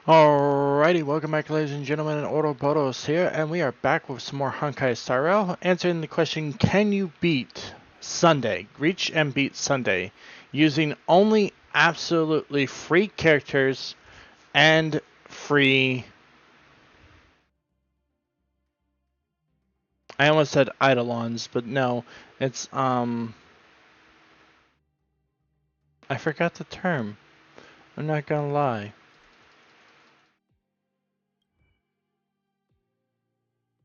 Alrighty, welcome back ladies and gentlemen, Autobotos here, and we are back with some more Honkai Star Rail, answering the question, can you beat Sunday, reach and beat Sunday, using only absolutely free characters and free, I almost said Eidolons, but no, it's, I forgot the term, I'm not gonna lie.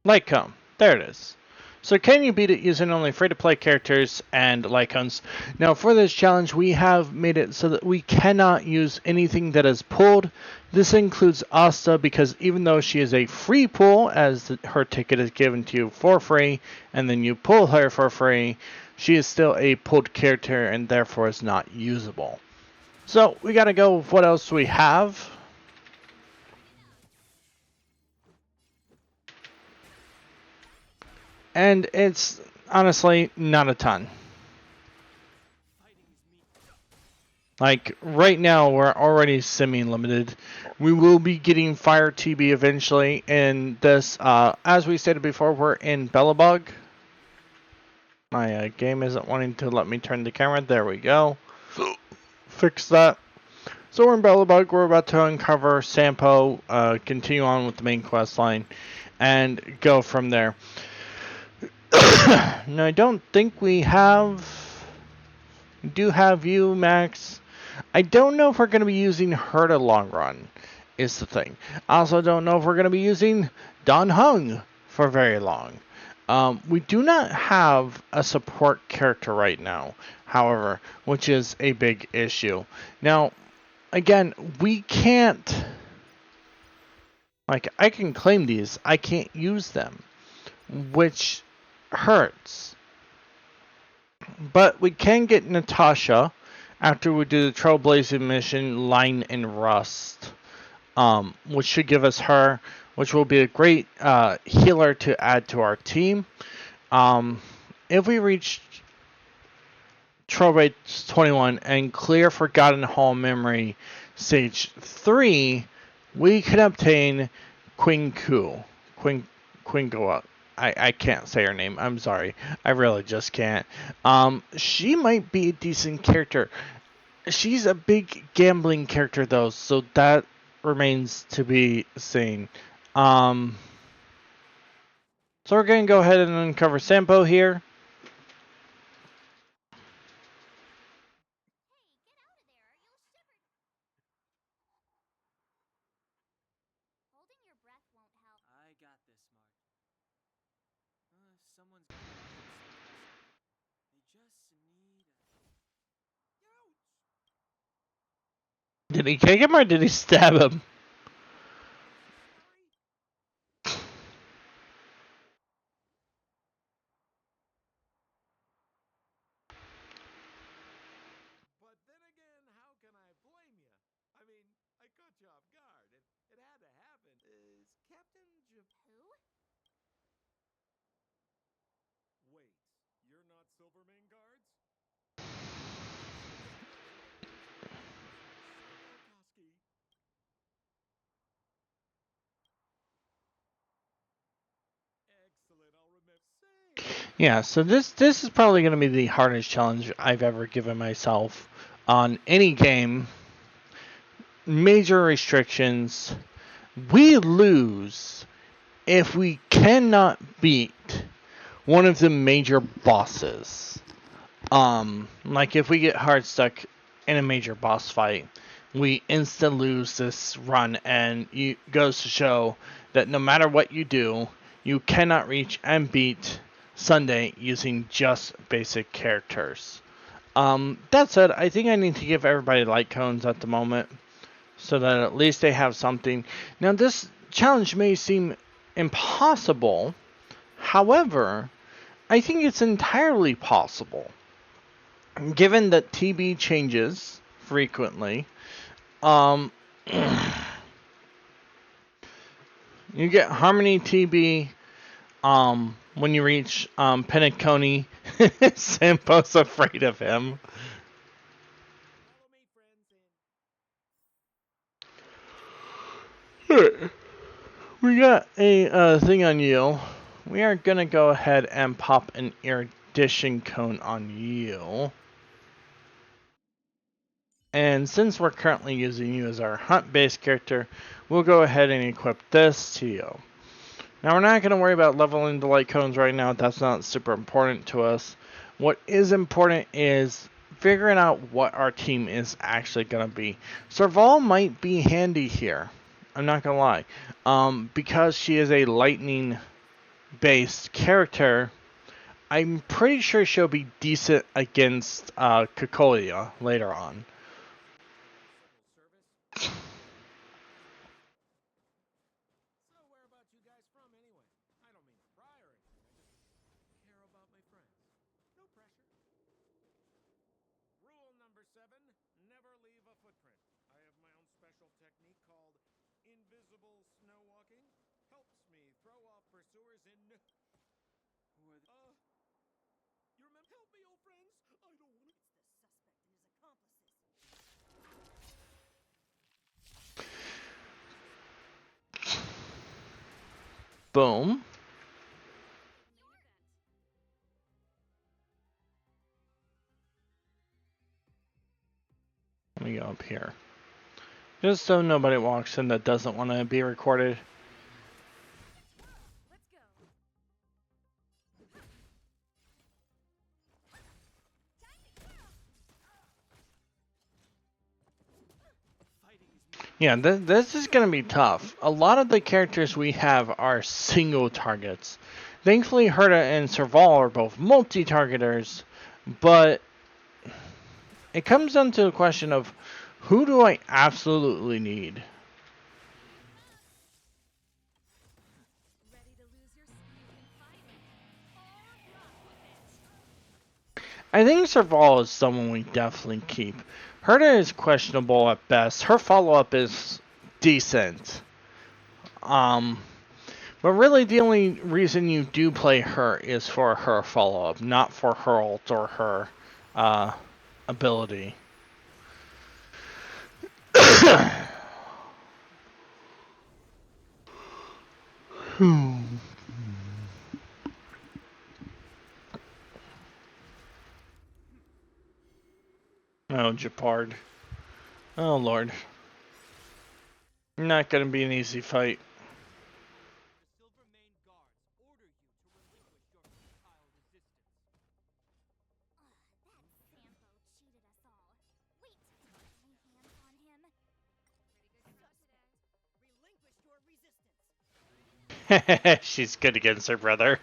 Lycone, there it is. So can you beat it using only free-to-play characters and Lycones? Now for this challenge we have made it so that we cannot use anything that is pulled. This includes Asta because even though she is a free pull, as her ticket is given to you for free, and then you pull her for free, she is still a pulled character and therefore is not usable. So we gotta go with what else we have. And it's honestly not a ton. Like, right now, we're already semi-limited. We will be getting Fire TB eventually, and this, as we stated before, we're in Belobog. My game isn't wanting to let me turn the camera. There we go. Fix that. So we're in Belobog. We're about to uncover Sampo, continue on with the main quest line, and go from there. Now, I don't think we have... We do have you, Max. I don't know if we're going to be using her to long run, is the thing. I also don't know if we're going to be using Dan Heng for very long. We do not have a support character right now, however, which is a big issue. Now, again, we can't... Like, I can claim these, I can't use them, which hurts. But we can get Natasha after we do the Trailblazing mission, Line and Rust, which should give us her, which will be a great healer to add to our team. If we reach Trailblaze 21 and clear Forgotten Hall Memory Stage 3, we can obtain Quinku. Quingoa. I can't say her name. I'm sorry. I really just can't. She might be a decent character. She's a big gambling character, though, so that remains to be seen. So we're going to go ahead and uncover Sampo here. Did he kick him or did he stab him? Yeah, so this is probably going to be the hardest challenge I've ever given myself on any game. Major restrictions. We lose if we cannot beat one of the major bosses. Like if we get hard stuck in a major boss fight, we insta lose this run, and it goes to show that no matter what you do, you cannot reach and beat Sunday using just basic characters. That said, I think I need to give everybody light cones at the moment, so that at least they have something. Now this challenge may seem impossible, however, I think it's entirely possible. Given that TB changes frequently, you get Harmony TB when you reach Penacony. Sampo's afraid of him. Alright. We got a thing on you. We are gonna go ahead and pop an erudition cone on you. And since we're currently using you as our hunt-based character, we'll go ahead and equip this to you. Now we're not going to worry about leveling the light cones right now. That's not super important to us. What is important is figuring out what our team is actually going to be. Serval might be handy here. I'm not going to lie. Because she is a lightning-based character, I'm pretty sure she'll be decent against Cocolia later on. Boom. Let me go up here. Just so nobody walks in that doesn't want to be recorded. Yeah, this is going to be tough. A lot of the characters we have are single targets. Thankfully, Herta and Serval are both multi-targeters, but it comes down to a question of who do I absolutely need? I think Serval is someone we definitely keep. Herta is questionable at best. Her follow-up is decent. But really the only reason you do play her is for her follow-up, not for her ult or her ability. Oh, Japard. Oh, Lord. Not gonna be an easy fight. She's good against her brother.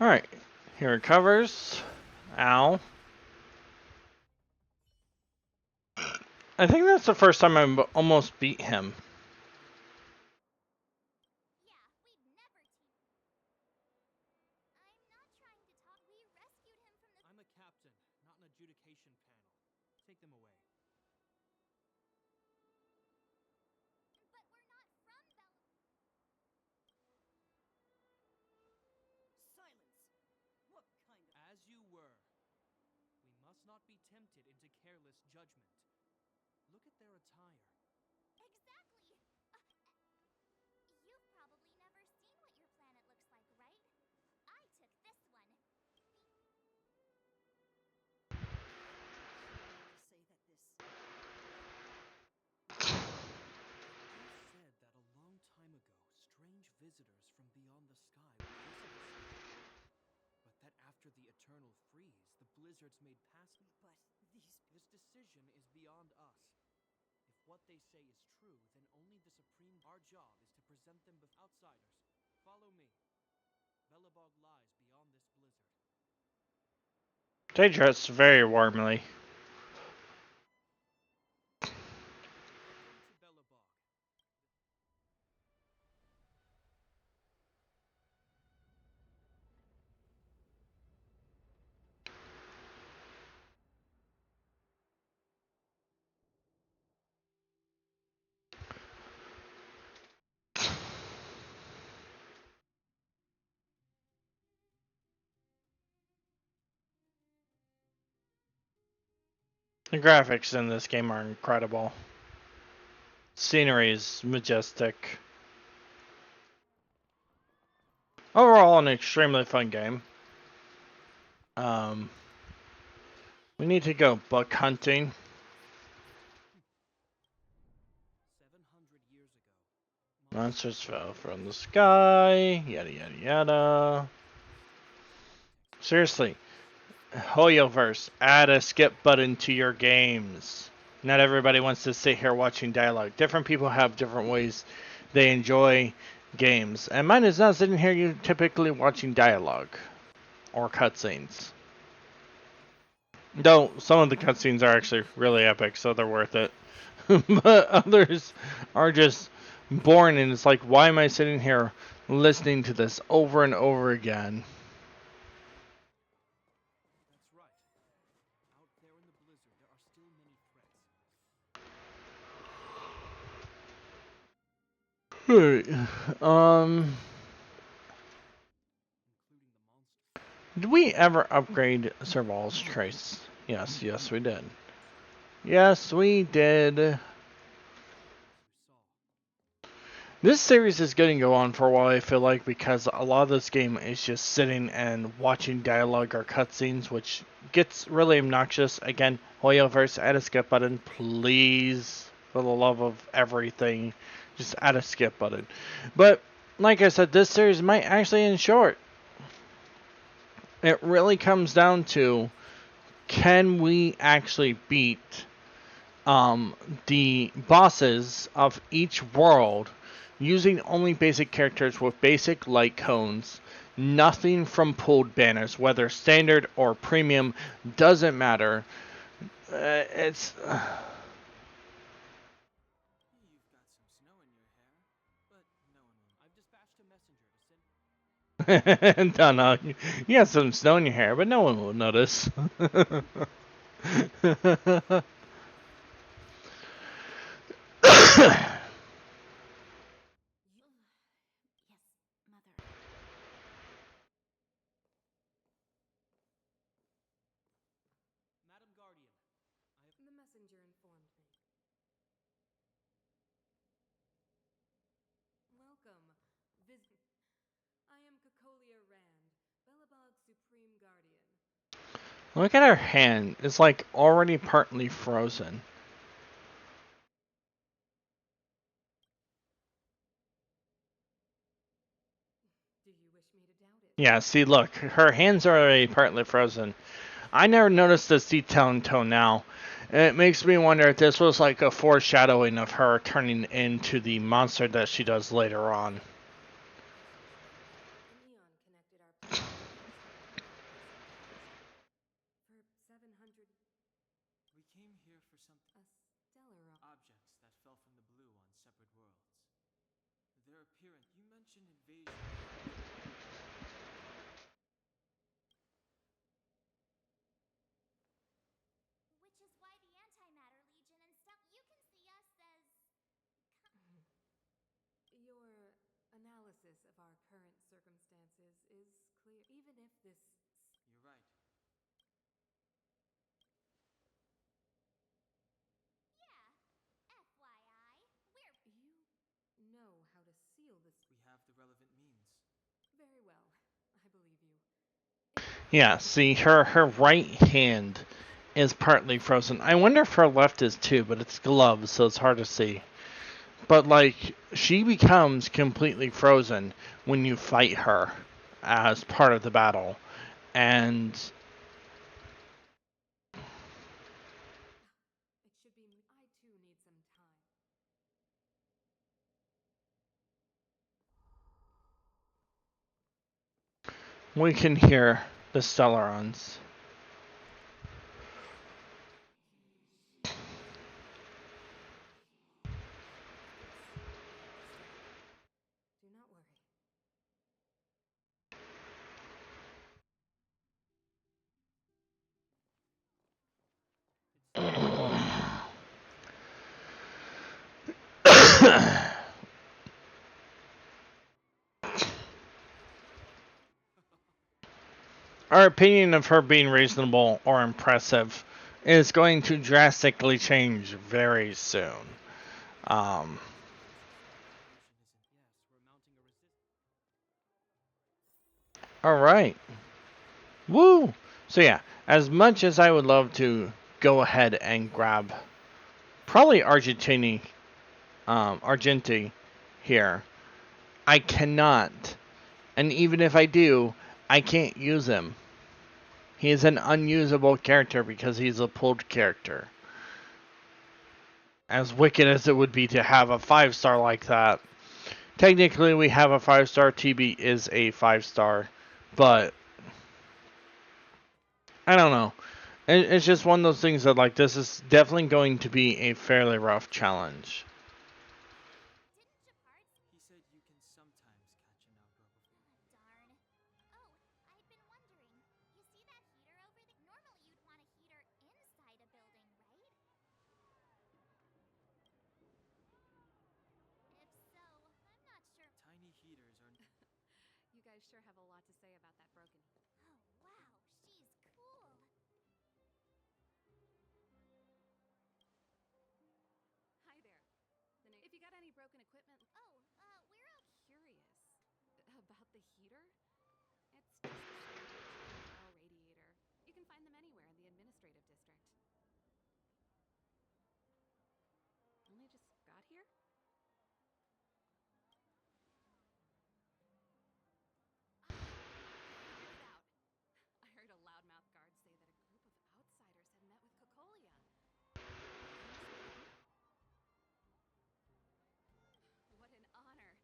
Alright, he recovers. Ow. I think that's the first time I almost beat him. They dress very warmly. The graphics in this game are incredible. Scenery is majestic. Overall, an extremely fun game. We need to go buck hunting. 700 years ago. Monsters fell from the sky. Yada yada yada. Seriously, Hoyoverse, add a skip button to your games. Not everybody wants to sit here watching dialogue. Different people have different ways they enjoy games. And mine is not sitting here you typically watching dialogue or cutscenes. Though some of the cutscenes are actually really epic, so they're worth it. But others are just boring, and it's like, why am I sitting here listening to this over and over again? That's right. Out there in the blizzard, there are still many threats. Right. Including the monster. Did we ever upgrade Serval's trace? Yes, we did. Yes, we did. This series is going to go on for a while, I feel like, because a lot of this game is just sitting and watching dialogue or cutscenes, which gets really obnoxious. Again, Hoyoverse, add a skip button, please, for the love of everything. Just add a skip button. But, like I said, this series might actually end short. It really comes down to, can we actually beat the bosses of each world using only basic characters with basic light cones, nothing from pulled banners, whether standard or premium, doesn't matter. It's... You've got some snow in your hair, but no one will. I've dispatched a messenger to send. Donna, you have some snow in your hair, but no one will notice. Madam Guardian, The messenger informed me. Welcome. I am Cocolia Rand, Belobog's Supreme Guardian. Look at her hand. It's like already partly frozen. Do you wish me to doubt it? Yeah, see, look. Her hands are already partly frozen. I never noticed this detail until now. It makes me wonder if this was like a foreshadowing of her turning into the monster that she does later on. An eon connected our for 700 we came here for something. a stellar Objects that fell from the blue on separate worlds. Their appearance. You mentioned invasion. Which is why the Antimatter Legion and stuff, you can see us as... Your analysis of our current circumstances is clear, even if this... You're right. Yeah, FYI, we're... You know how to seal this... We have the relevant means. Very well. I believe you. Yeah, see, her right hand is partly frozen. I wonder if her left is too, but it's gloves, so it's hard to see. But, like, she becomes completely frozen when you fight her as part of the battle. And It should be... I too need some time. we can hear the Stellarons. Do not worry. Our opinion of her being reasonable or impressive is going to drastically change very soon. Um, all right. Woo! So yeah, as much as I would love to go ahead and grab probably Argenti here, I cannot. And even if I do, I can't use him. He is an unusable character because he's a pulled character. As wicked as it would be to have a 5-star like that, technically we have a 5-star. TB is a 5-star, but I don't know. It's just one of those things that, like, this is definitely going to be a fairly rough challenge. He said you can sometimes catch an outro before. Darn. Oh, I've been wondering. You see that heater over there? Normally you'd want a heater inside a building, right? If so, I'm not sure. Tiny heaters are. You guys sure have a lot to say about that broken. Oh, wow, she's cool. Hi there. If you got any broken equipment, Oh, we're all curious about the heater? It's just a standard oil radiator. You can find them anywhere in the administrative district. Only just got here? Figured it out. I heard a loudmouth guard say that a group of outsiders had met with Cocolia. What an honor.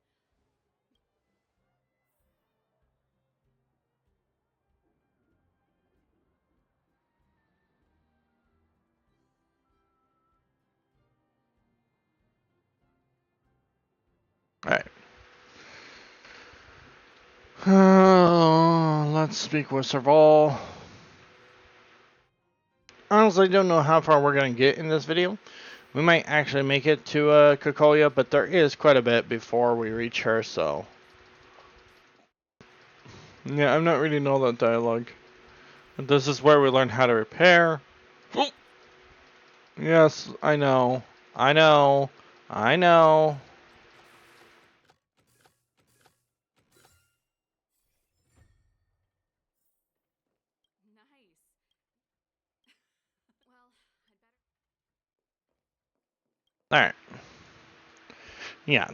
Alright. Let's speak with Serval. Honestly, don't know how far we're going to get in this video. We might actually make it to Cocolia, but there is quite a bit before we reach her, so. Yeah, I'm not reading all that dialogue. But this is where we learn how to repair. Yes, I know. I know. I know. Nice. Well, I'd better. Alright. Yeah,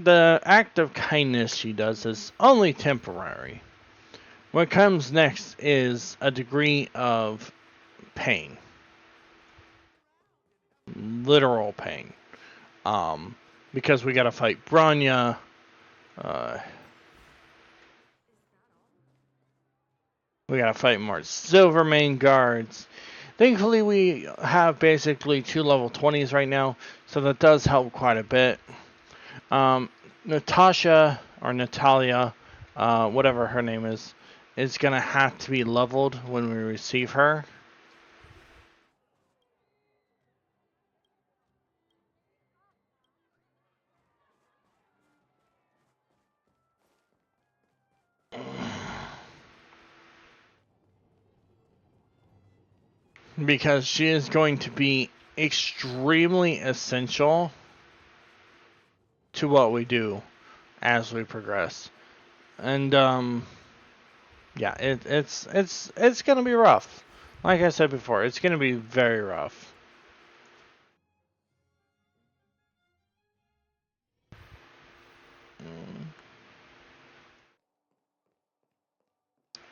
the act of kindness she does is only temporary. What comes next is a degree of pain. Literal pain. Because we gotta fight Bronya. We gotta fight more Silvermane guards. Thankfully, we have basically 2 level 20s right now, so that does help quite a bit. Natasha, or Natalia, whatever her name is gonna have to be leveled when we receive her. Because she is going to be extremely essential to what we do as we progress. And yeah, it's gonna be rough. Like I said before, it's gonna be very rough.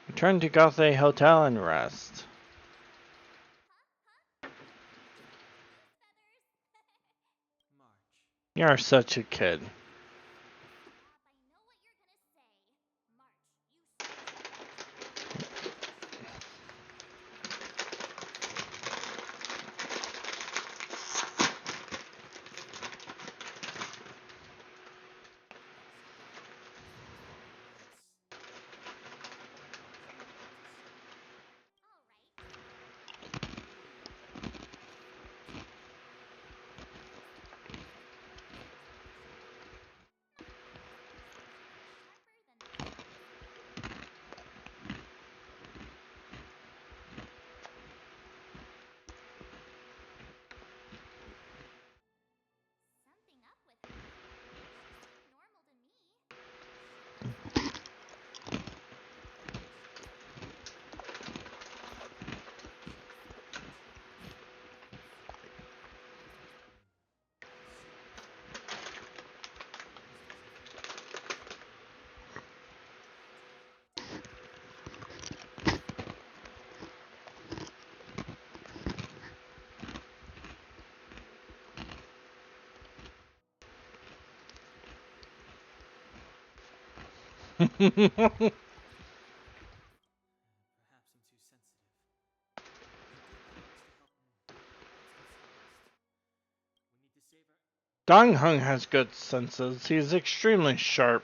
Return to Gothe Hotel and rest. March. You're such a kid. Bob, I know what you're gonna say. March, you Perhaps I'm too sensitive. You did promise to help me. What's this next? We need to save her. Dong Hung has good senses. He is extremely sharp.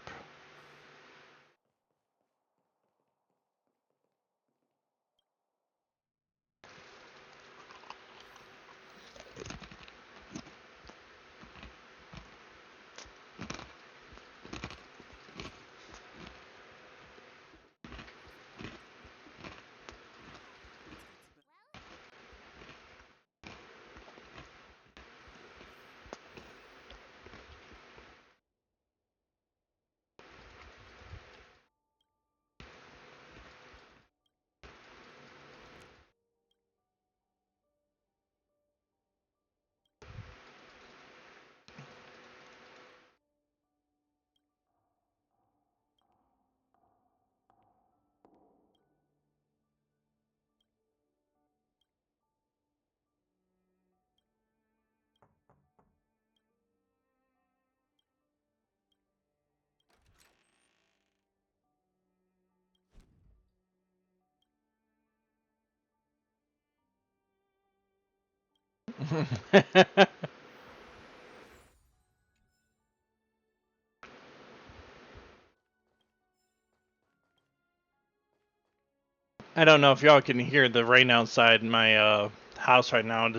I don't know if y'all can hear the rain outside my house right now.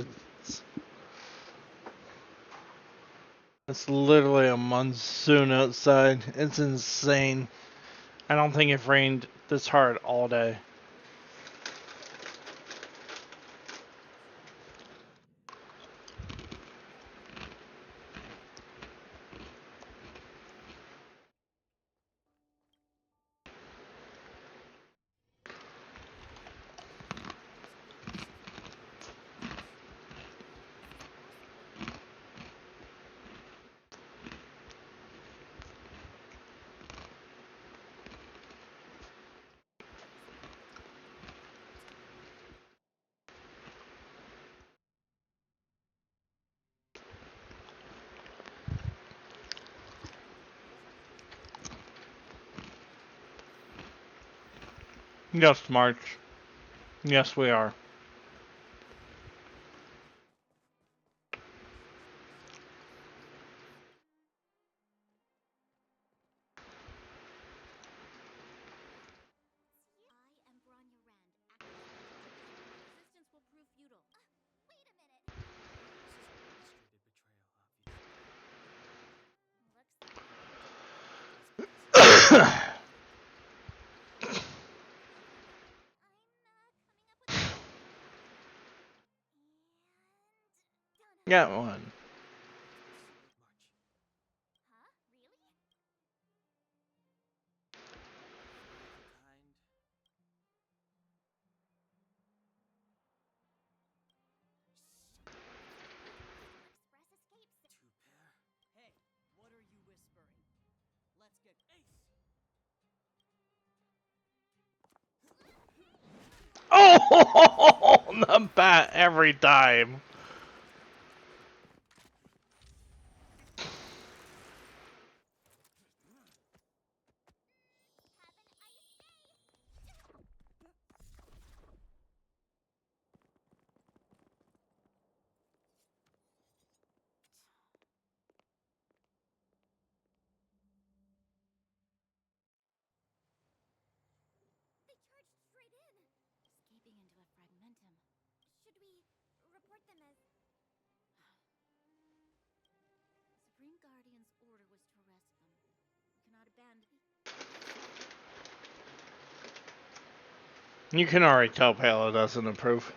It's literally a monsoon outside. It's insane. I don't think it rained this hard all day. Yes, March. Yes, we are. I am Bronya Rand. Resistance will prove futile. Wait a minute. This is orchestrated betrayal, obviously. Looks like I'm coming up with and done. Got one. Huh? Really? Kind. Express escape. Two pair. Hey, what are you whispering? Let's get Ace! Oh, the bat every time. Have an ice day. They charged straight in. Escaping into a fragmentum. Should we report them as... The Supreme Guardian's order was to arrest them. We cannot abandon... You can already tell Palo doesn't approve.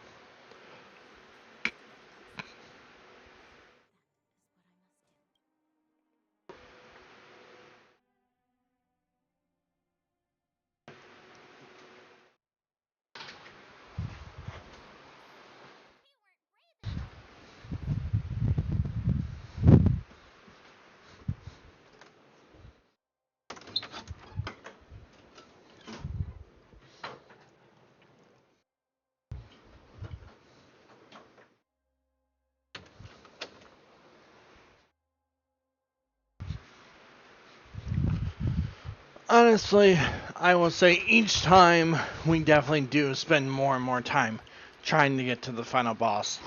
Honestly, I will say each time we definitely do spend more and more time trying to get to the final boss.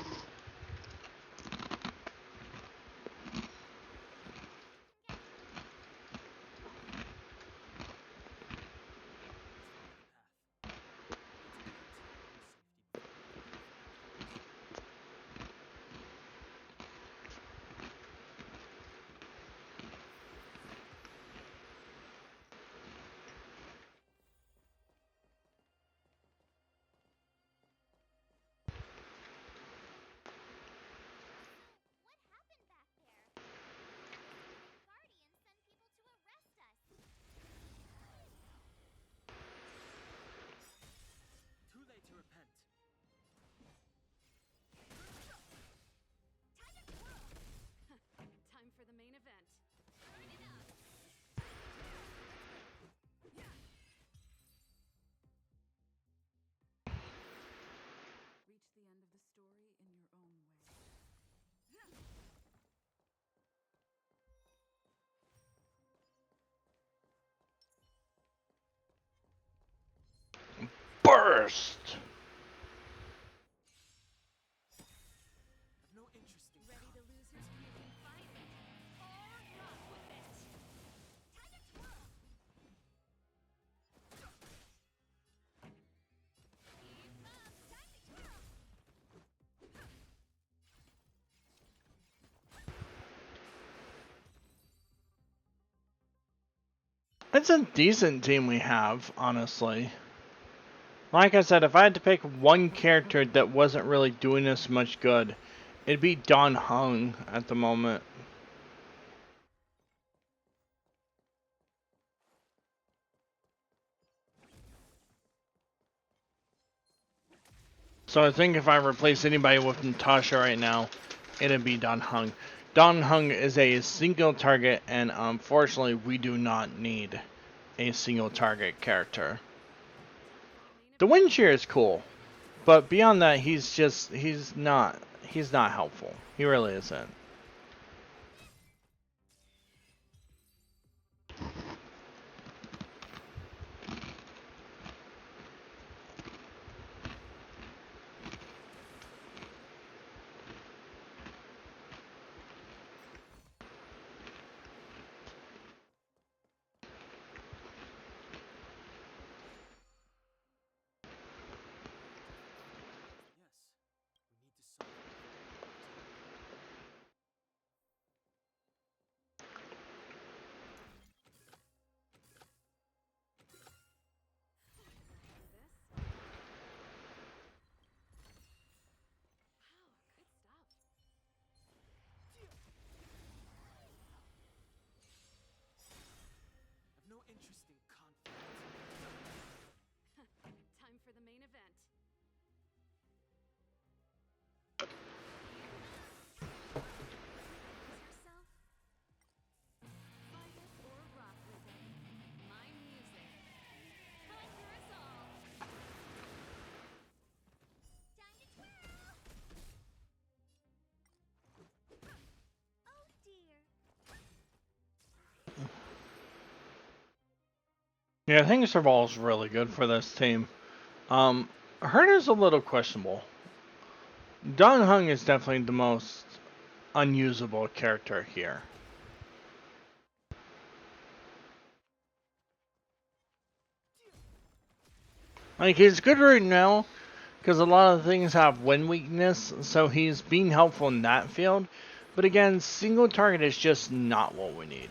What happened back there? Guardians sent people to arrest us. Too late to repent. Time for the main event. Turn it up. Reach the end of the story in your own way. Burst! I've no interest in Ready to lose your fuse and fight it? Or rock with it? Time to twirl. Keep up. Time to twirl. It's a decent team we have, honestly. Like I said, if I had to pick one character that wasn't really doing us much good, it'd be Dan Heng at the moment. So I think if I replace anybody with Natasha right now, it'd be Dan Heng. Dan Heng is a single target, and unfortunately, we do not need a single target character. The wind shear is cool, but beyond that, he's not helpful. He really isn't. Yes, we need to solve This? Wow, good stuff. I've no interest in conflict. Time for the main event. Lose yourself? Fight it or rock with it. My music. Time for us all. Time to twirl. Oh dear. Yeah, I think Serval is really good for this team. Herder's a little questionable. Dan Heng is definitely the most unusable character here. Like, he's good right now, because a lot of things have wind weakness, so he's being helpful in that field. But again, single target is just not what we need.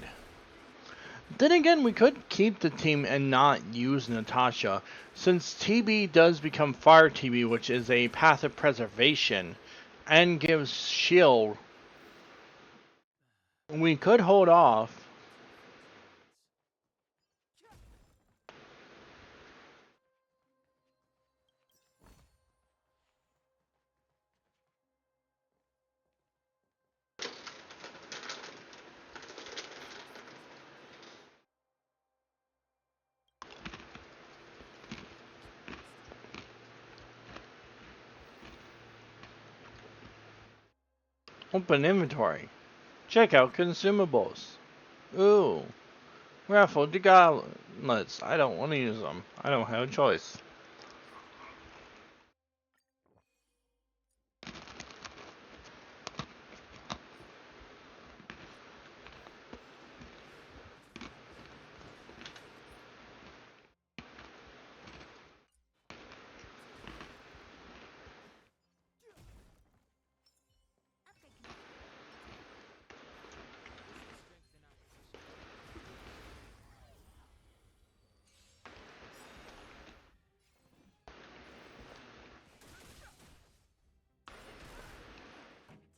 Then again, we could keep the team and not use Natasha, since TB does become Fire TB, which is a path of preservation, and gives shield. We could hold off. Open inventory. Check out consumables. Ooh. Raffle I don't want to use them. I don't have a choice.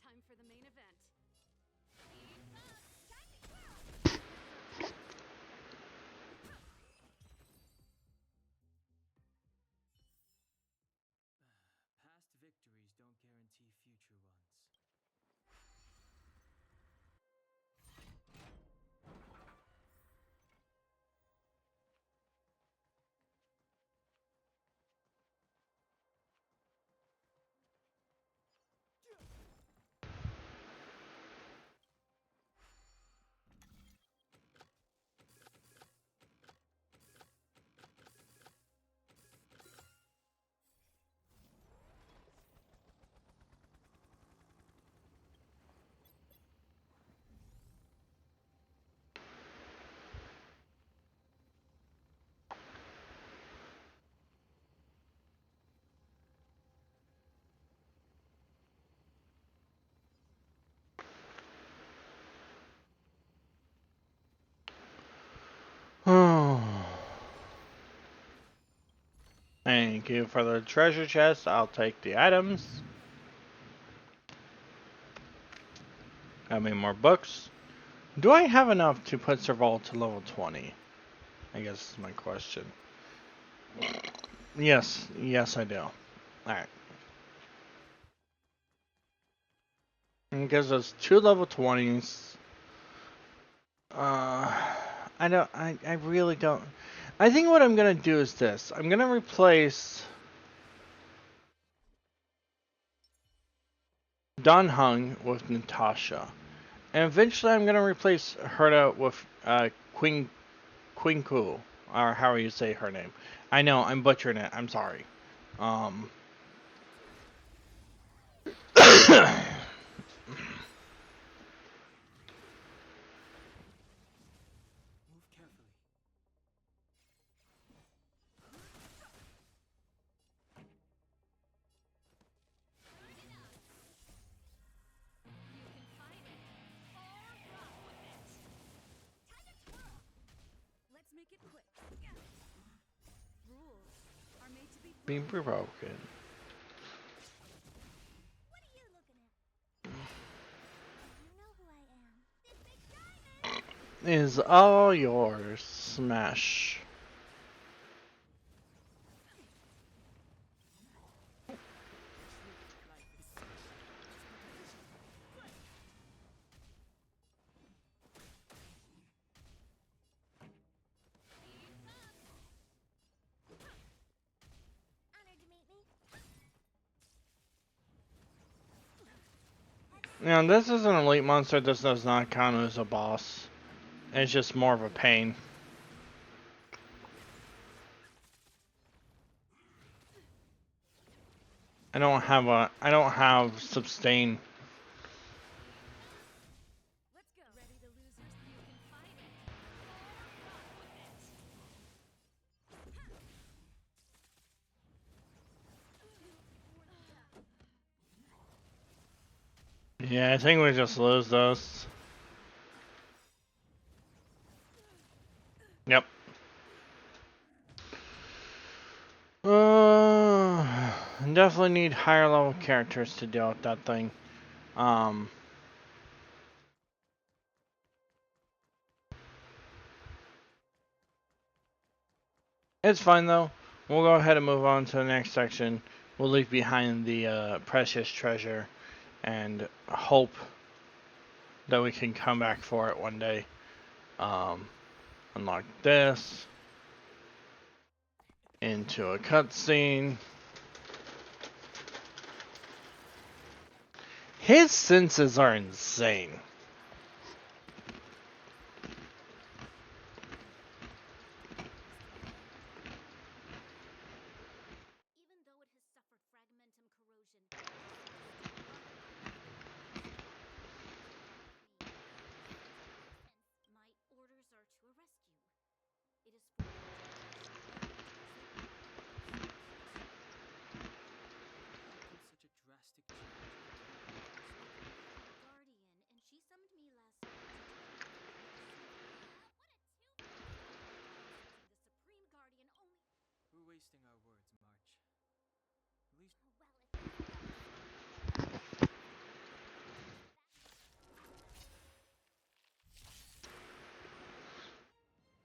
Time for the main event. Past victories don't guarantee future ones. Thank you for the treasure chest. I'll take the items. Got me more books. Do I have enough to put Serval to level 20? I guess is my question. Yes, I do. Alright. It gives us 2 level 20s. I really don't. I think what I'm gonna do is this. I'm gonna replace Dan Heng with Natasha. And eventually I'm gonna replace Herta with Quinku, or however you say her name. I know, I'm butchering it, I'm sorry. Move carefully. Let's make it quick. Rules are made to be Being broken What are you looking at? You know who I am. This big diamond! is all yours. Smash. Honored to meet me. Now, this is an elite monster. This does not count as a boss. It's just more of a pain. I don't have sustain. Let's go. Ready to lose your you can fight it. Yeah, I think we just lose those. Yep. Definitely need higher level characters to deal with that thing. It's fine though. We'll go ahead and move on to the next section. We'll leave behind the precious treasure and hope that we can come back for it one day. Unlock this. Into a cutscene. His senses are insane.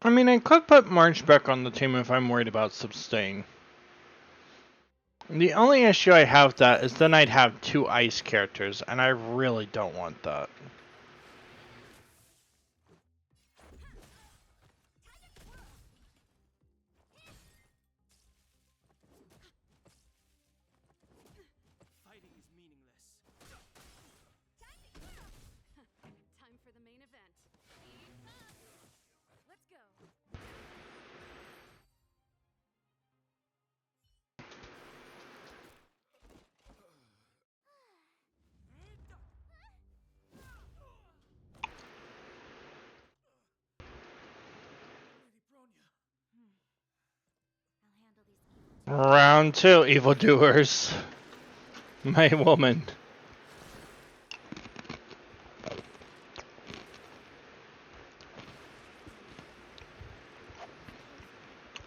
I mean, I could put March back on the team if I'm worried about sustain. The only issue I have with that is then I'd have two ice characters, and I really don't want that. Fighting is meaningless. Time for the main event. Let's go. Lady Bronya. I'll handle these evil Round two, evildoers. My woman.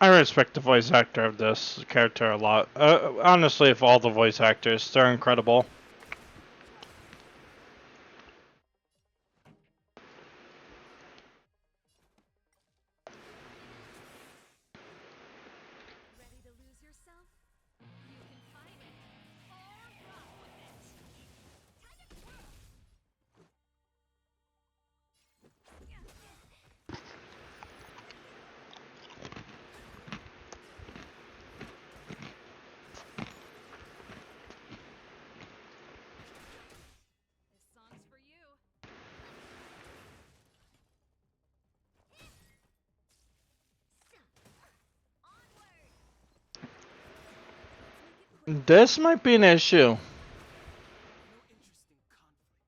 I respect the voice actor of this character a lot. Honestly, of all the voice actors, they're incredible. Ready to lose yourself? You can fight or rock with it. This song's for you. This might be an issue. No interest in conflict.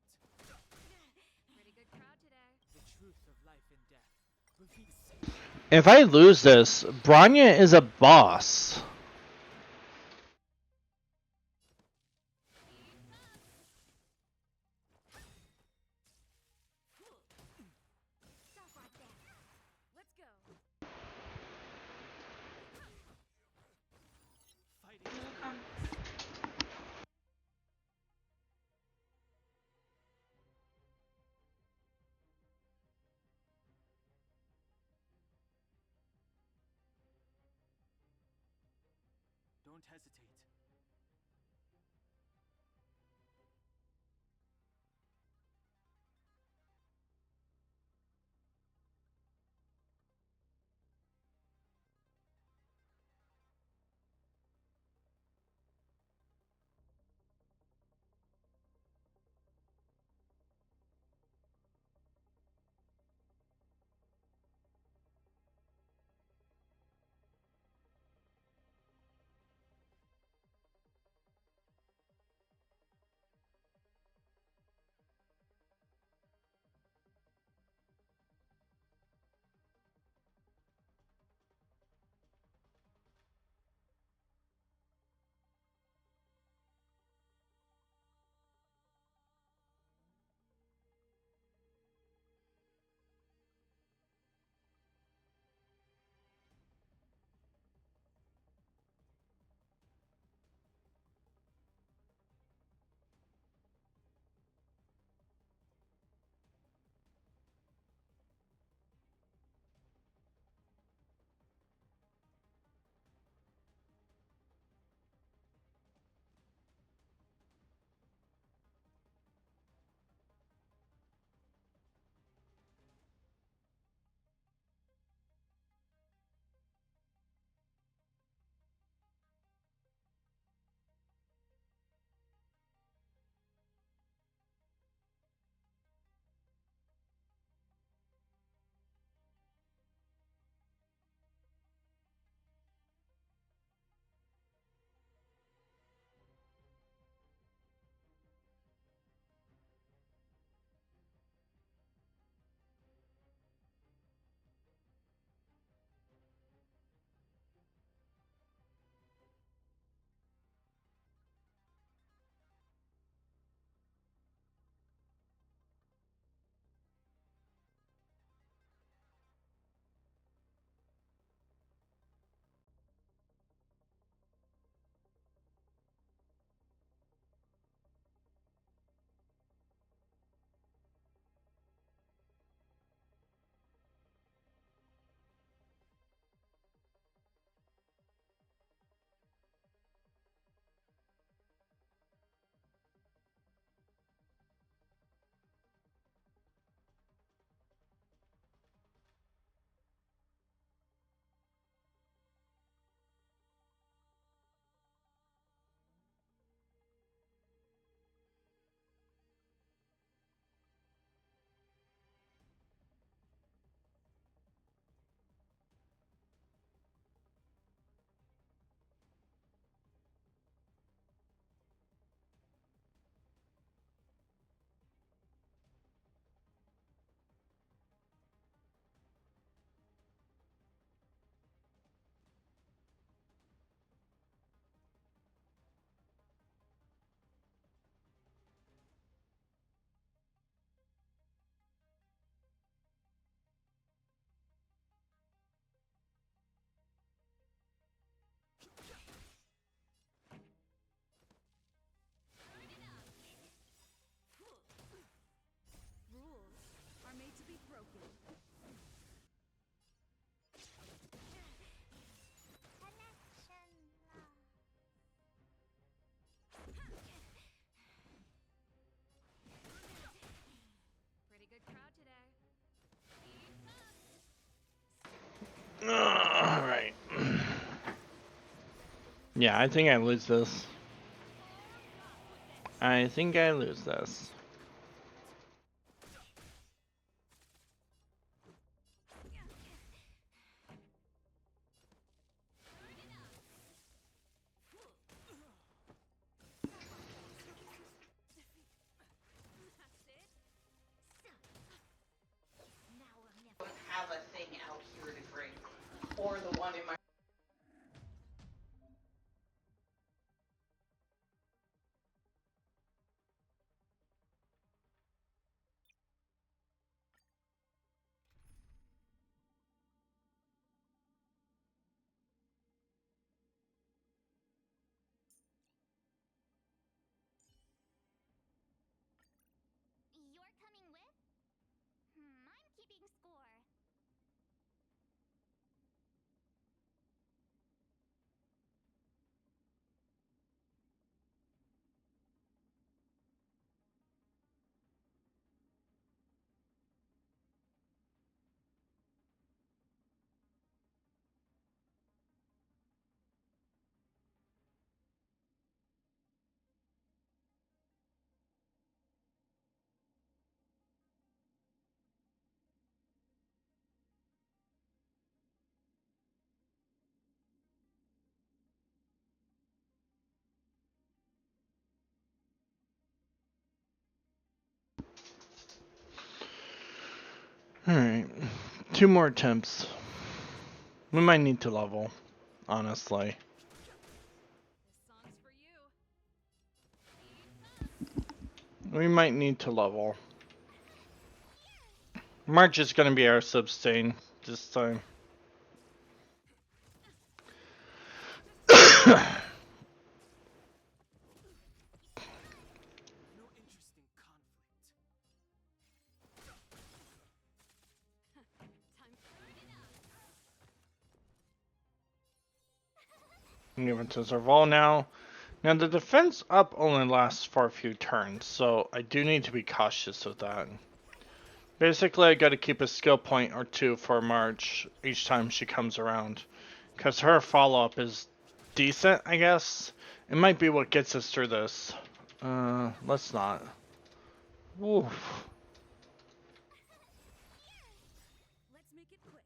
Pretty good crowd today. The truth of life and death will be the same. If I lose this, Bronya is a boss. Stop right there. Let's go. Fighting. Don't hesitate. Yeah, I think I lose this. I think I lose this. Have a thing out here to drink, or the one in my. You're coming with? I'm keeping score. Alright. 2 more attempts. We might need to level, honestly. This song's for you. We might need to level. March is gonna be our sustain this time. No interest in conflict. Time for Give it to Zerval now. Now the defense up only lasts for a few turns, so I do need to be cautious with that. Basically, I gotta keep a skill point or 2 for March each time she comes around. Because her follow-up is decent, I guess. It might be what gets us through this. Let's not. Oof. Let's make it quick.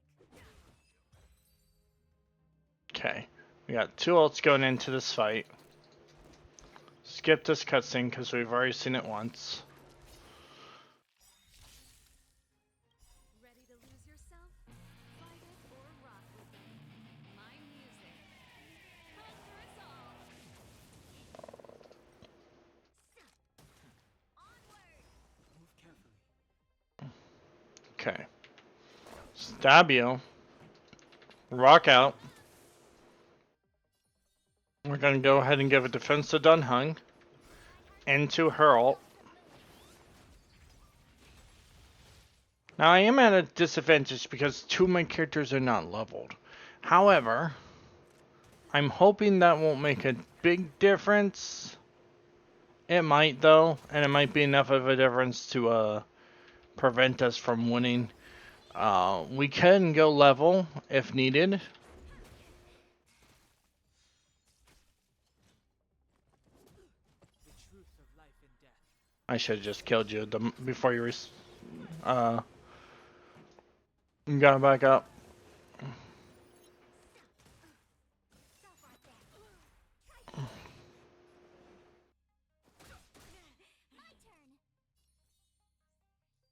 Okay. We got 2 ults going into this fight. Skip this cutscene because we've already seen it once. Ready to lose yourself? Fight it or rock with it. My music. Conquer us all. Move carefully. Okay. Stab you. Rock out. We're gonna go ahead and give a defense to Dunhung. Into her ult. Now I am at a disadvantage because 2 of my characters are not leveled. However, I'm hoping that won't make a big difference. It might though, and it might be enough of a difference to prevent us from winning. We can go level if needed. The truth of life and death. I should have just killed you before you got back up.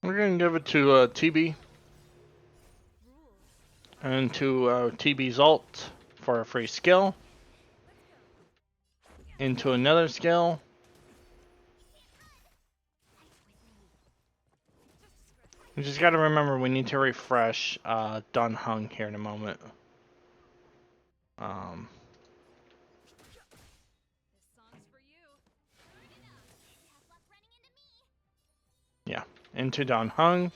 We're gonna give it to TB and to TB's ult for a free skill. Into another skill. We just gotta remember we need to refresh Dunhung here in a moment. This song's for you. Yeah, into Dunhung.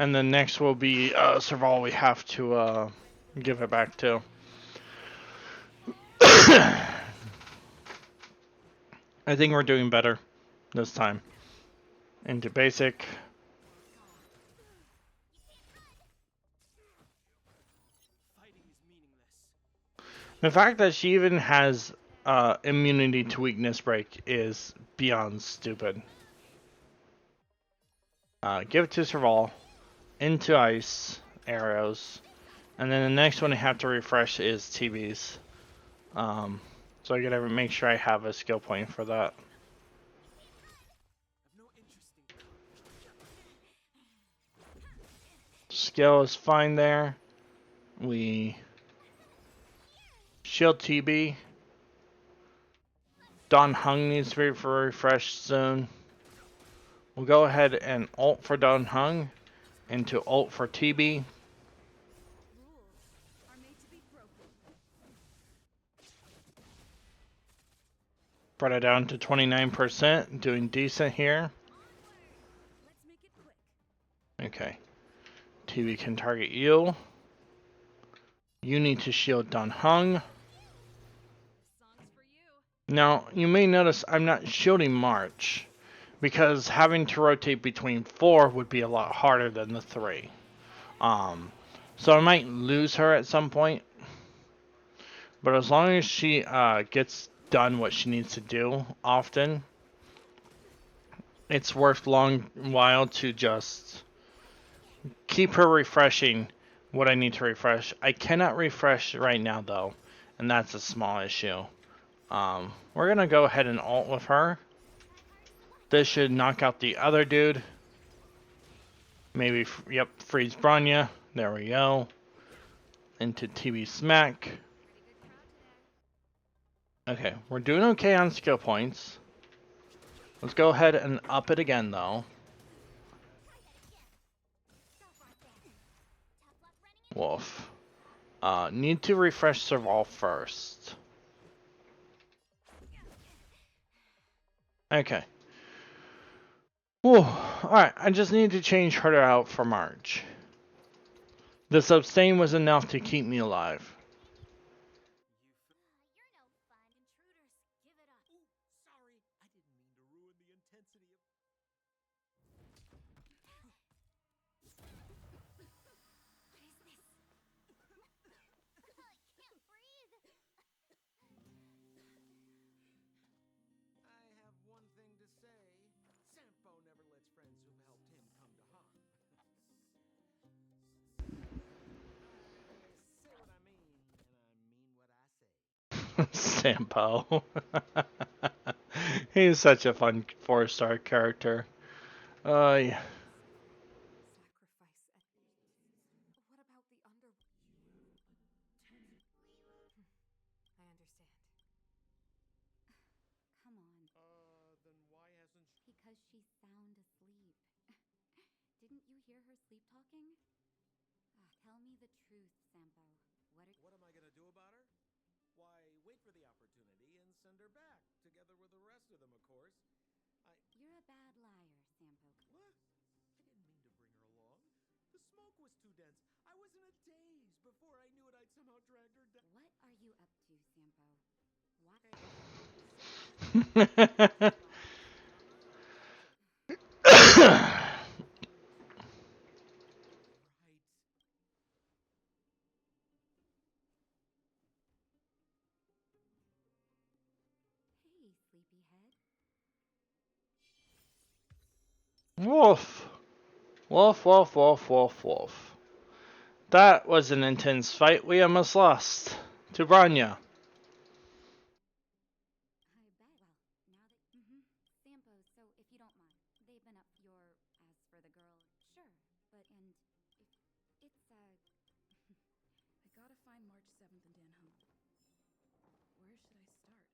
And then next will be Serval we have to give it back to. I think we're doing better this time. Into basic. Fighting is meaningless. The fact that she even has immunity to weakness break is beyond stupid. Give it to Serval. Into ice arrows. And then the next one I have to refresh is TV's. So I gotta make sure I have a skill point for that. I've no interest in. Skill is fine there. We shield TB. Don Hung needs to be refreshed soon. We'll go ahead and ult for Don Hung into ult for TB. Rules are made to be broken. Brought it down to 29%. Doing decent here. Let's make it quick. Okay. TB can target you. You need to shield Don Hung. This song's for you. Now, you may notice I'm not shielding March, because having to rotate between 4 would be a lot harder than the 3. So I might lose her at some point. But as long as she gets done what she needs to do often, it's worth long while to just keep her refreshing what I need to refresh. I cannot refresh right now though, and that's a small issue. We're gonna go ahead and ult with her. This should knock out the other dude. Maybe, yep, freeze Bronya. There we go. Into TB Smack. Okay, we're doing okay on skill points. Let's go ahead and up it again though. Wolf. Need to refresh Serval first. Okay. Whew. Alright, I just need to change her out for March. The sustain was enough to keep me alive. You're no fun. Intruders, give it up. Ooh, sorry. I didn't mean to ruin the intensity of. What is this? I can't breathe. I have one thing to say. Sampo never lets friends who've helped him come to harm. Say what I mean, and I mean what I say. Sampo. He's such a fun 4-star character. Yeah. Sacrifice. What about the under? I understand. Come on, Then why hasn't she? because she's sound asleep. Didn't you hear her sleep talking? Tell me the truth, Sampo. What am I gonna do about her? Why, wait for the opportunity and send her back, together with the rest of them, of course. You're a bad liar, Sampo. What? I didn't mean to bring her along. The smoke was too dense. I was in a daze. Before I knew it, I'd somehow dragged her down. What are you up to, Sampo? What? Right. Hey, sleepyhead. Wolf. Wolf, wolf, wolf, wolf, wolf. That was an intense fight. We almost lost to Bronya. I bet. Well, now that. Sampo, so if you don't mind, they've been up your. As for the girl, sure. But, and. It's, I gotta find March 7th and Dan Hung. Where should I start?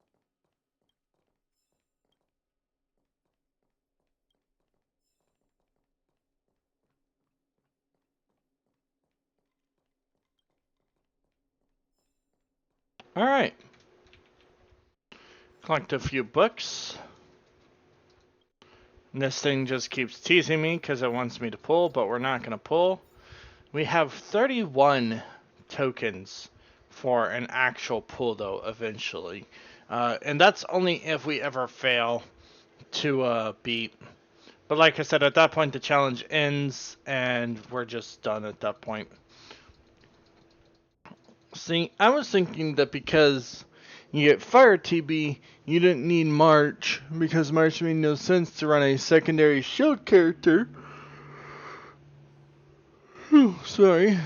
Alright. Collect a few books. And this thing just keeps teasing me because it wants me to pull, but we're not going to pull. We have 31 tokens for an actual pull, though, eventually. And that's only if we ever fail to beat. But like I said, at that point, the challenge ends, and we're just done at that point. See, I was thinking that because you get Fire TB, you didn't need March, because March made no sense to run a secondary shield character. Sorry.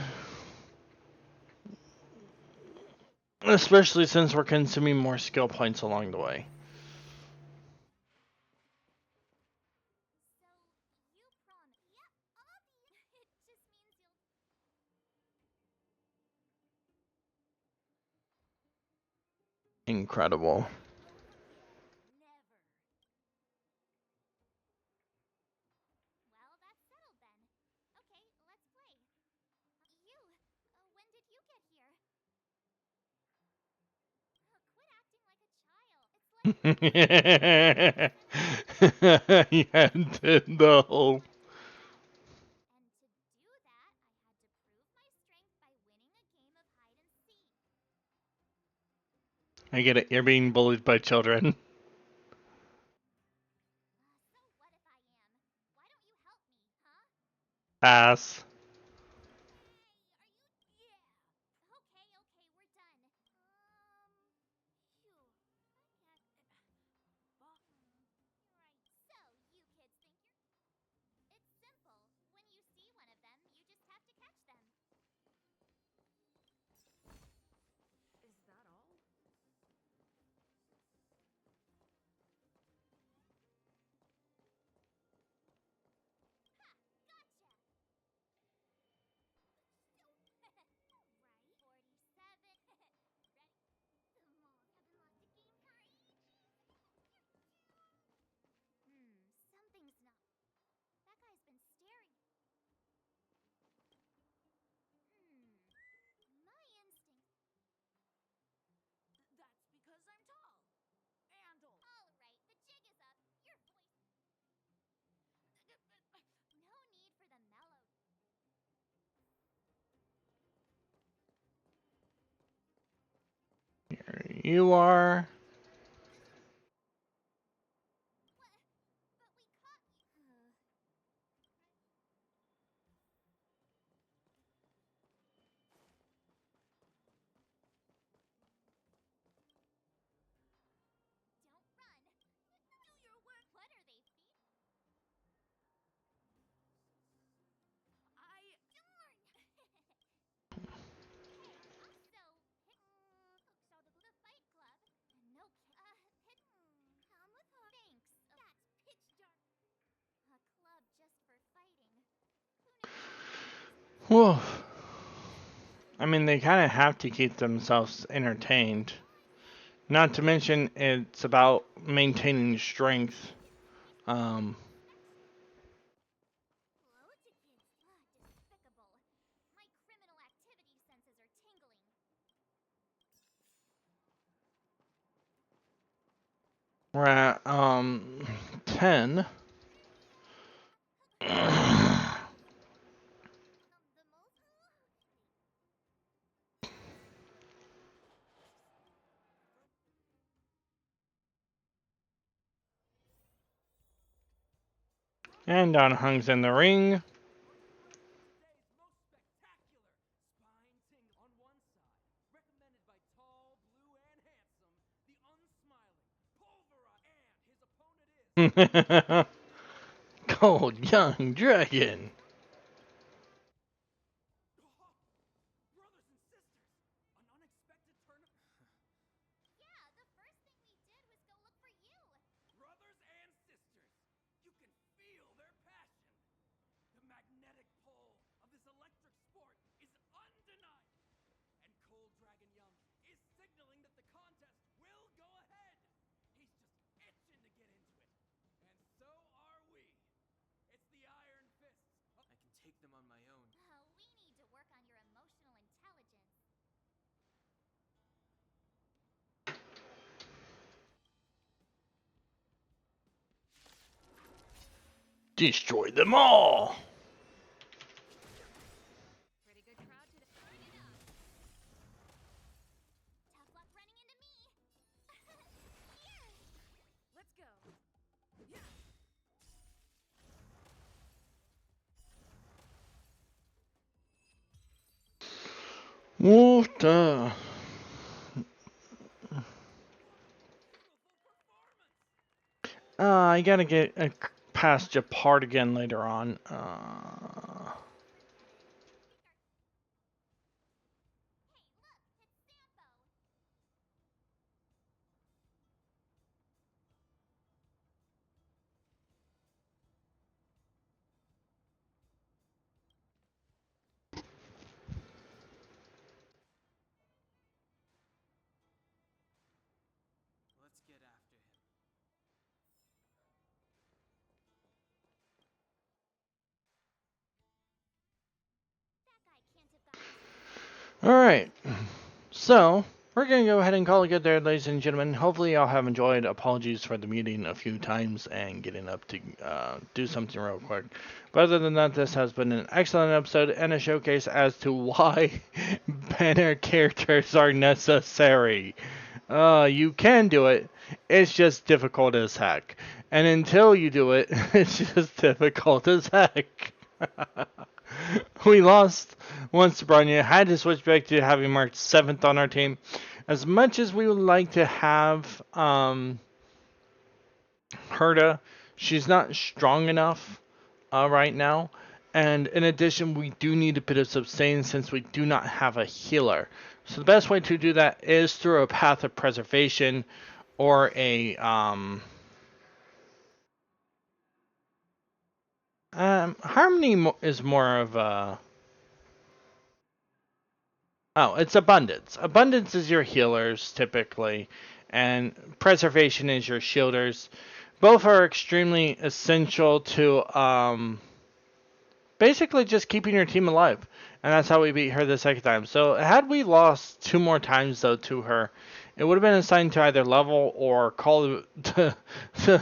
Especially since we're consuming more skill points along the way. Incredible. Well, that's settled then. Okay, let's play. When did you get here? Quit acting like a child. Yeah, Nintendo. And to do that, I had to prove my strength by winning a game of hide and seek. I get it. You're being bullied by children. So what if I am? Why don't you help me, huh? Pass. Yeah. Okay, we're done. Phew. I can't. Right. So, you kids think you're. It's simple. When you see one of them, you just have to catch them. Is that all? Gotcha! Right. 47. Ready? Come on, haven't lost a game for ages. Something's not. That guy's been staring. My instinct. That's because I'm tall. And old. All right, the jig is up. Your voice. No need for the mellow. Here you are. What? But we caught you. Don't run. Do your work. What are they feet? Darn. Hey, also, so the Fight Club. No, come with her. Thanks. That's pitch dark. A club just for fighting. Who knew? Whew. I mean, they kind of have to keep themselves entertained. Not to mention, it's about maintaining strength. Um, Loads of kids. Despicable. My criminal activity senses are tingling. we're at 10. The most. And Don Hung's in the ring. Today's most spectacular spine ting on one side, recommended by tall, blue, and handsome, the unsmiling Pulvera, and his opponent is Cold Young Dragon. brothers and sisters. An unexpected turn of Yeah, the first thing we did was go look for you. brothers and sisters. You can feel their passion. The magnetic pull of this electric sport is undeniable. And Cold Dragon Young is signaling that the contest will go ahead. He's just itching to get into it. And so are we. It's the Iron Fists. I can take them on my own. We need to work on your emotional intelligence. Destroy them all. Pretty good crowd today. Tough luck running into me. Here. Let's go. What the? I gotta get past your part again later on. Let's get after him. That guy can't have gotten. Alright, so we're gonna go ahead and call it good there, ladies and gentlemen. Hopefully, y'all have enjoyed. Apologies for the muting a few times and getting up to do something real quick. But other than that, this has been an excellent episode and a showcase as to why banner characters are necessary. You can do it, it's just difficult as heck. And until you do it, it's just difficult as heck. We lost once to Bronya, had to switch back to having marked 7th on our team. As much as we would like to have Herta, she's not strong enough right now. And in addition, we do need a bit of sustain since we do not have a healer. So the best way to do that is through a path of preservation or a harmony is more of a it's abundance. Abundance is your healers typically, and preservation is your shielders. Both are extremely essential to basically just keeping your team alive. And that's how we beat her the second time. So had we lost 2 more times though to her, it would have been assigned to either level or call the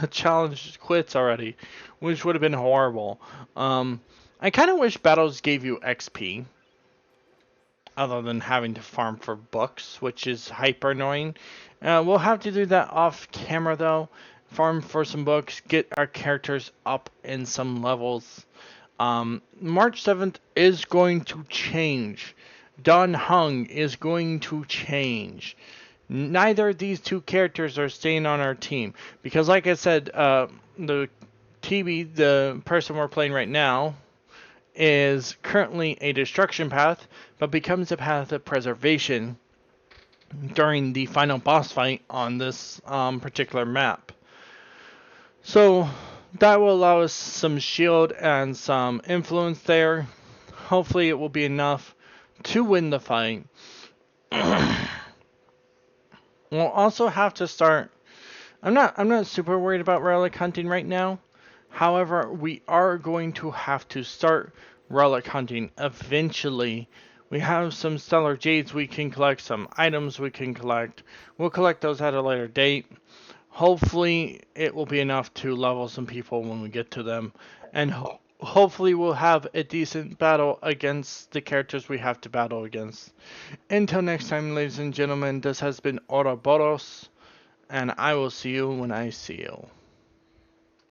challenge quits already, which would have been horrible. I kind of wish battles gave you XP, other than having to farm for books, which is hyper annoying. We'll have to do that off camera though. Farm for some books, get our characters up in some levels. March 7th is going to change. Dan Heng is going to change. Neither of these two characters are staying on our team. Because like I said, the TB, the person we're playing right now, is currently a destruction path, but becomes a path of preservation during the final boss fight on this particular map. So that will allow us some shield and some influence there. Hopefully it will be enough to win the fight. We'll also have to start. I'm not super worried about relic hunting right now. However, we are going to have to start relic hunting eventually. We have some stellar jades we can collect, some items we can collect. We'll collect those at a later date. Hopefully it will be enough to level some people when we get to them. And hopefully we'll have a decent battle against the characters we have to battle against. Until next time, ladies and gentlemen, this has been Ouroboros, and I will see you when I see you.